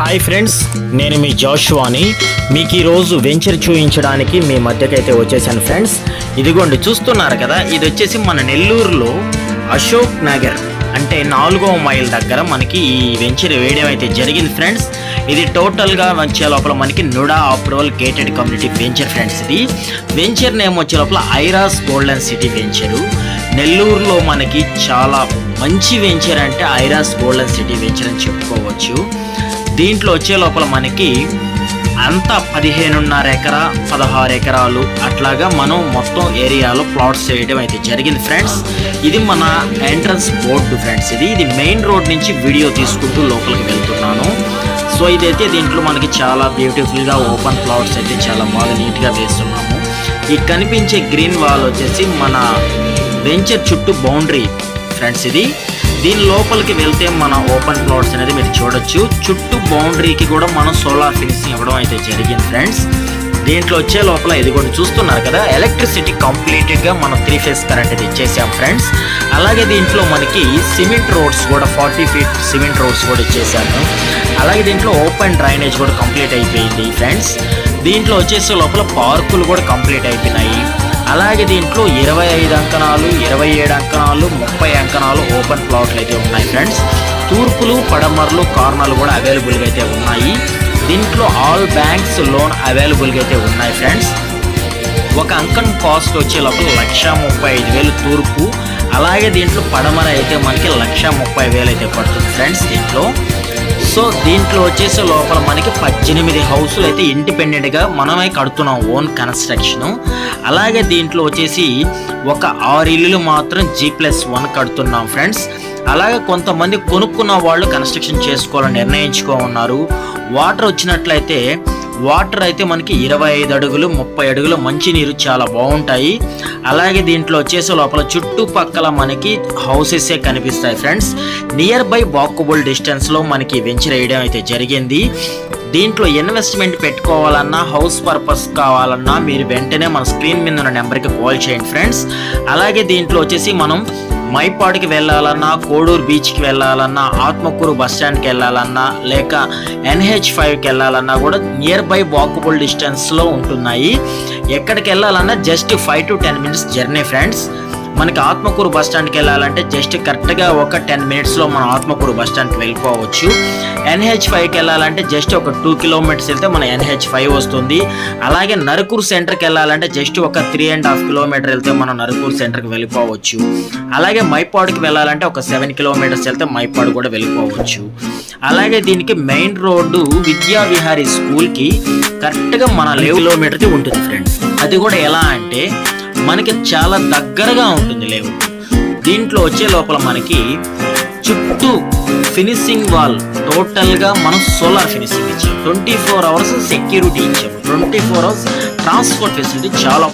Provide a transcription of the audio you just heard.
Hi friends, నేను మీ జాషువాని. మీకు ఈరోజు వెంచర్ చూపించడానికి మీ మధ్యకైతే వచ్చేసాను ఫ్రెండ్స్. ఇదిగోండి, చూస్తున్నారు కదా, ఇది వచ్చేసి మన నెల్లూరులో అశోక్ నగర్ అంటే 4వ మైల్ దగ్గర మనకి ఈ వెంచర్ వేయడం అయితే జరిగింది ఫ్రెండ్స్. ఇది టోటల్గా వచ్చే లోపల మనకి NUDA approval gated community venture friends. ఇది వెంచర్ నేమ్ వచ్చే లోపల ఐరాస్ గోల్డెన్ సిటీ వెంచరు. నెల్లూరులో మనకి చాలా మంచి వెంచర్ అంటే ఐరాస్ గోల్డెన్ సిటీ వెంచర్ అని చెప్పుకోవచ్చు. దీంట్లో వచ్చే లోపల మనకి అంతా 15.5 ఎకరా 16 ఎకరాలు అట్లాగా మనం మొత్తం ఏరియాలో ప్లాట్స్ చేయడం అయితే జరిగింది ఫ్రెండ్స్. ఇది మన ఎంట్రన్స్ బోర్డు ఫ్రెండ్స్. ఇది మెయిన్ రోడ్ నుంచి వీడియో తీసుకుంటూ లోపలికి వెళ్తున్నాను. సో ఇదైతే దీంట్లో మనకి చాలా బ్యూటిఫుల్గా ఓపెన్ ప్లాట్స్ అయితే చాలా బాగా నీట్గా వేస్తున్నాము. ఈ కనిపించే గ్రీన్ వాల్ వచ్చేసి మన వెంచర్ చుట్టూ బౌండరీ ఫ్రెండ్స్. దీని లోపలికి వెళ్తే మన ఓపెన్ ప్లాట్స్ అనేది మీరు చూడొచ్చు. చుట్టూ బౌండరీకి కూడా మనం సోలార్ ఫినిషింగ్ ఇవ్వడం అయితే జరిగింది ఫ్రెండ్స్. దీంట్లో వచ్చే లోపల ఇది కూడా చూస్తున్నారు కదా, ఎలక్ట్రిసిటీ కంప్లీట్గా మనం 3 ఫేజ్ కరెంట్ అయితే ఇచ్చేసాం ఫ్రెండ్స్. అలాగే దీంట్లో మనకి సిమెంట్ రోడ్స్ కూడా 40 ఫీట్ సిమెంట్ రోడ్స్ కూడా ఇచ్చేసాము. అలాగే దీంట్లో ఓపెన్ డ్రైనేజ్ కూడా కంప్లీట్ అయిపోయింది ఫ్రెండ్స్. దీంట్లో వచ్చేసే లోపల పార్కులు కూడా కంప్లీట్ అయిపోయినాయి. అలాగే దీంట్లో 25 అంకణాలు 27 అంకణాలు 30 అంకణాలు ఓపెన్ ప్లాట్లు అయితే ఉన్నాయి ఫ్రెండ్స్. తూర్పులు పడమరలు కార్నర్లు కూడా అవైలబుల్గా అయితే ఉన్నాయి. దీంట్లో ఆల్ బ్యాంక్స్ లోన్ అవైలబుల్గా అయితే ఉన్నాయి ఫ్రెండ్స్. ఒక అంకణం కాస్ట్ వచ్చే లోపల 1,35,000 తూర్పు. అలాగే దీంట్లో పడమర అయితే మనకి 1,30,000 అయితే పడుతుంది ఫ్రెండ్స్ దీంట్లో. సో దీంట్లో వచ్చేసే లోపల మనకి 18 హౌసులు అయితే ఇండిపెండెంట్గా మనమే కడుతున్నాం, ఓన్ కన్స్ట్రక్షన్. అలాగే దీంట్లో వచ్చేసి ఒక 6 ఇల్లులు మాత్రం G+1 కడుతున్నాం ఫ్రెండ్స్. అలాగే కొంతమంది కొనుక్కున్న వాళ్ళు కన్స్ట్రక్షన్ చేసుకోవాలని నిర్ణయించుకో ఉన్నారు. వాటర్ వచ్చినట్లయితే వాటర్ అయితే మనకి 25 అడుగులు 30 అడుగులు మంచినీరు చాలా బాగుంటాయి. అలాగే దీంట్లో వచ్చేసే లోపల చుట్టుపక్కల మనకి హౌసెసే కనిపిస్తాయి ఫ్రెండ్స్. నియర్ బై వాకబుల్ డిస్టెన్స్లో మనకి వెంచర్ వేయడం అయితే జరిగింది. దీంట్లో ఇన్వెస్ట్మెంట్ పెట్టుకోవాలన్నా హౌస్ పర్పస్ కావాలన్నా మీరు వెంటనే మన స్క్రీన్ మీద ఉన్న నెంబర్కి కాల్ చేయండి ఫ్రెండ్స్. అలాగే దీంట్లో వచ్చేసి మనం మైపాడుకి వెళ్ళాలన్నా, కోడూరు బీచ్కి వెళ్ళాలన్నా, ఆత్మకూరు బస్ స్టాండ్కి వెళ్ళాలన్నా, లేక NH5కి వెళ్ళాలన్నా కూడా నియర్ బై వాకబుల్ డిస్టెన్స్లో ఉంటున్నాయి. ఎక్కడికి వెళ్ళాలన్నా just 5 to 10 minutes journey friends. మనకి ఆత్మకూరు బస్ స్టాండ్కి వెళ్ళాలంటే జస్ట్ కరెక్ట్గా ఒక 10 minutesలో మనం ఆత్మకూరు బస్ స్టాండ్కి వెళ్ళిపోవచ్చు. NH5కి వెళ్ళాలంటే జస్ట్ ఒక 2 kilometers వెళ్తే మన NH5 వస్తుంది. అలాగే నరుకూరు సెంటర్కి వెళ్ళాలంటే జస్ట్ ఒక 3.5 kilometers వెళ్తే మనం నరుకూరు సెంటర్కి వెళ్ళిపోవచ్చు. అలాగే మైపాడుకి వెళ్ళాలంటే ఒక 7 kilometers వెళ్తే మైపాడు కూడా వెళ్ళిపోవచ్చు. అలాగే దీనికి మెయిన్ రోడ్డు విద్యా విహారీ స్కూల్కి కరెక్ట్గా మన 11 kilometers ఉంటుంది ఫ్రెండ్స్. అది కూడా ఎలా అంటే మనకి చాలా దగ్గరగా ఉంటుంది లేవు. దీంట్లో వచ్చే లోపల మనకి చుట్టూ ఫినిషింగ్ వాల్ టోటల్గా మనం సోలార్ ఫినిషింగ్ ఇచ్చాం. 24 hours సెక్యూరిటీ ఇచ్చాము. 24 hours ట్రాన్స్పోర్ట్ ఫెసిలిటీ చాలా